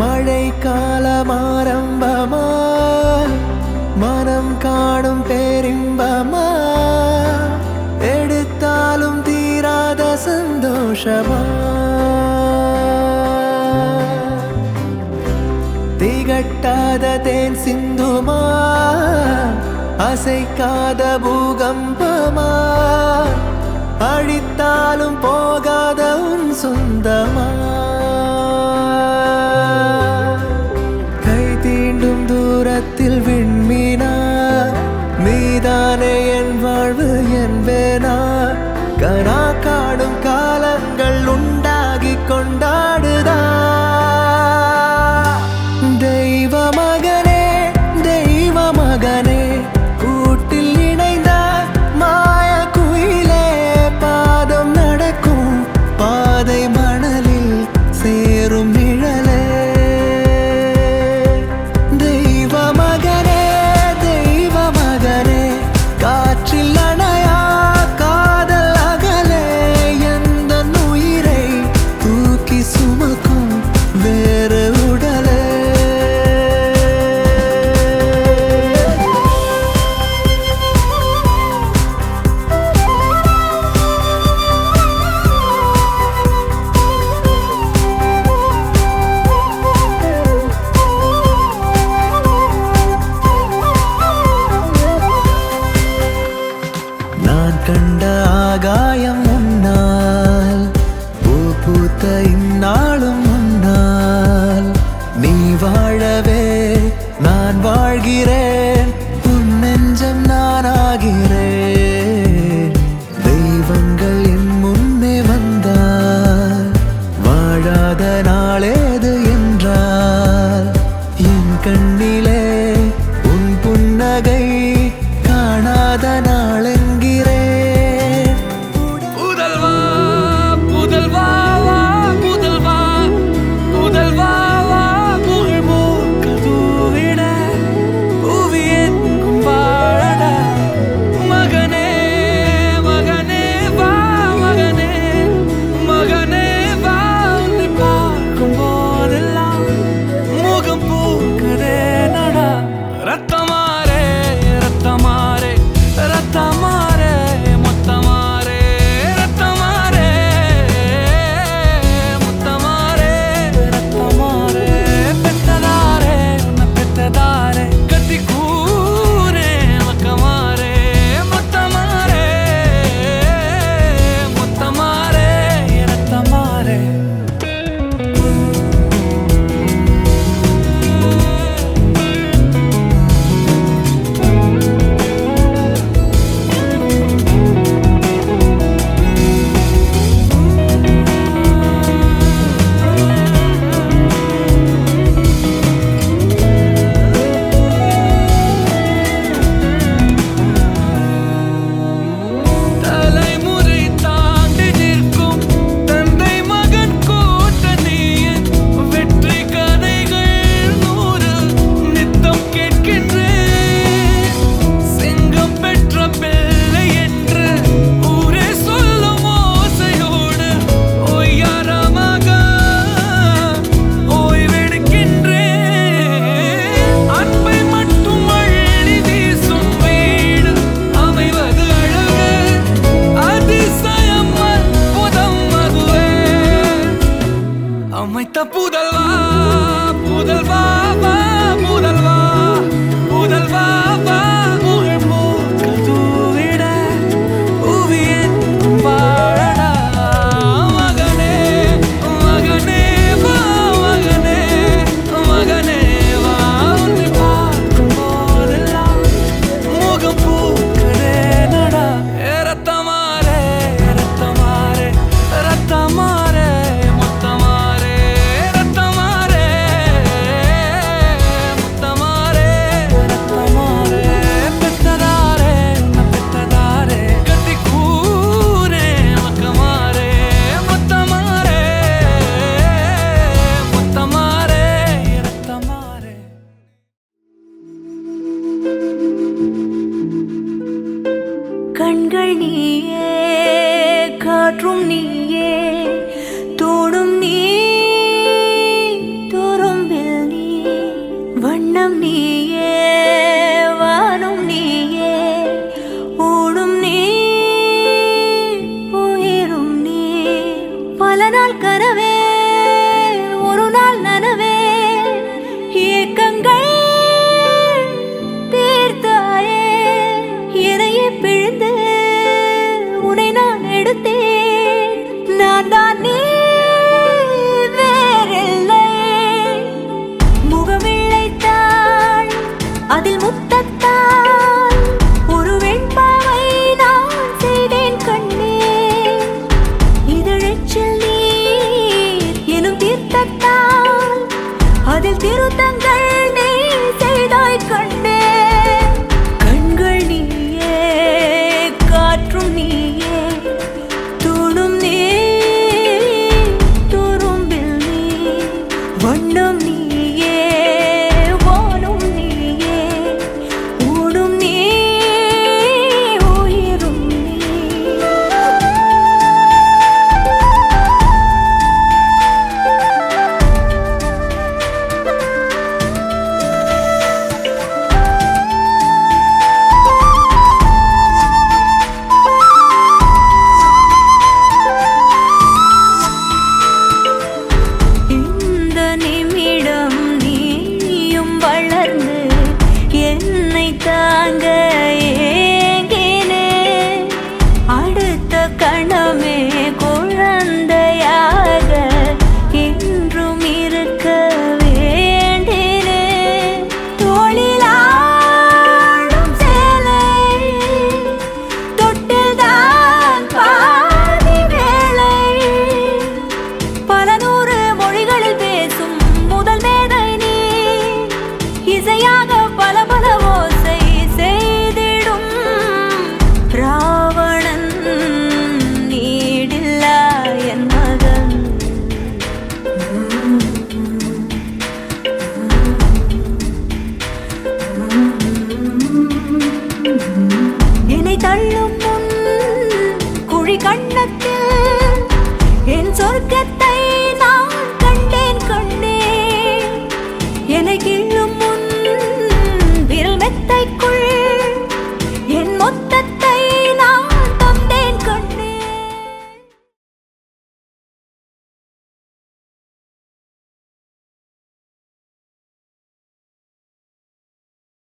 மழை காலமாரம்பமா மனம் காணும் பேரின்பமா எடுத்தாலும் தீராத சந்தோஷமா திகட்டாத தேன் சிந்துமா அசைக்காத பூகம்பமா அழித்தாலும் போகாத உன் சொந்தமா கை தீண்டும் தூரத்தில் விண்மீனா நீதானே என் வாழ்வு என்பேனா கனா காணும் காலங்கள் உண்டாகி கொண்டாடுதா தெய்வ மகனே தெய்வ மகனே கூட்டில் இணைந்த மாய குயிலே பாதம் நடக்கும் பாதை மணலில் சேரும் நிழலே தெய்வ மகனே தெய்வ மகனே காற்றில் அணையா காதல் அகலே எந்த உயிரை தூக்கி சுமக்கும் வேறு உடலே நான் கண்ட ஆகாயம் முன்னால் பூ பூத்த இந்நாளும் முன்னால் நீ வாழவே நான் வாழ்கிறேன் உன் நெஞ்சம் நானாகிறேன் தெய்வங்கள் என் முன்னே வந்தால் வாழாத நாளேது என்றால் என் கண்ணிலே உன் புன்னகை காணாத நாளென்கிறேன் புதல்வா புதல்வா வா புதல்வா புதல்வா வா புகழ் மூக்க தூவிட புவியெங்கும் வாழட மகனே மகனே வா மகனே மகனே வா உன்னை பார்க்கும் போதெல்லாம் முகம் பூக்குதே நடா ரத்தமாரே ரத்தமாரே ரத்தமாரே முத்தமாரே ரத்தமாரே முத்தமாரே ரத்தமாரே பெத்ததாரே உன்னை பெத்ததாரே கத்தி கூரே மக்கமாரே முத்தமாரே முத்தமாரே ரத்தமாரே தலைமுறை தாண்டி நிற்கும் தந்தை மகன் கூட்டணியின் வெற்றி கதைகள் 100 நித்தம் கேட்கின்றேன் சிங்கம் பெற்ற பிள்ளை என்று ஊரே சொல்லும் ஓசையோடு ஒய்யாரமாக ஓய்வெடுக்கின்றேன் அன்பை மட்டும் அள்ளி வீசும் வீடு அமைவது அழகு அதிசயம் அற்புதம் அதுவே அமைத்த புதல்வா புதல்வா வா புதல்வா புதல்வா வா புகழ் மூக்க தூவிட புவியெங்கும் வாழடா மகனே மகனே வா மகனே மகனே வா உன்னை பார்க்கும் போதெல்லாம் முகம் பூக்குதே நடா ரத்தமாரே ரத்தமாரே ரத்தமாரே முத்தமாரே ரத்தமாரே கனவே ஒரு நாள் நனவே ஏக்கங்கள் தீர்த்தாயே என்னையே பிழிந்து உன்னை நான் எடுத்தேன் நான் தான் நீ வேறில்லை முகமிழைத்தாள் அதில் முத்தத்தால் ஒரு வெண்பாவை நான் செய்தேன் கண்ணே இதழெச்சில் நீர் எனும் தீர்த்தத்தால் அதில் திருத்தங்கள்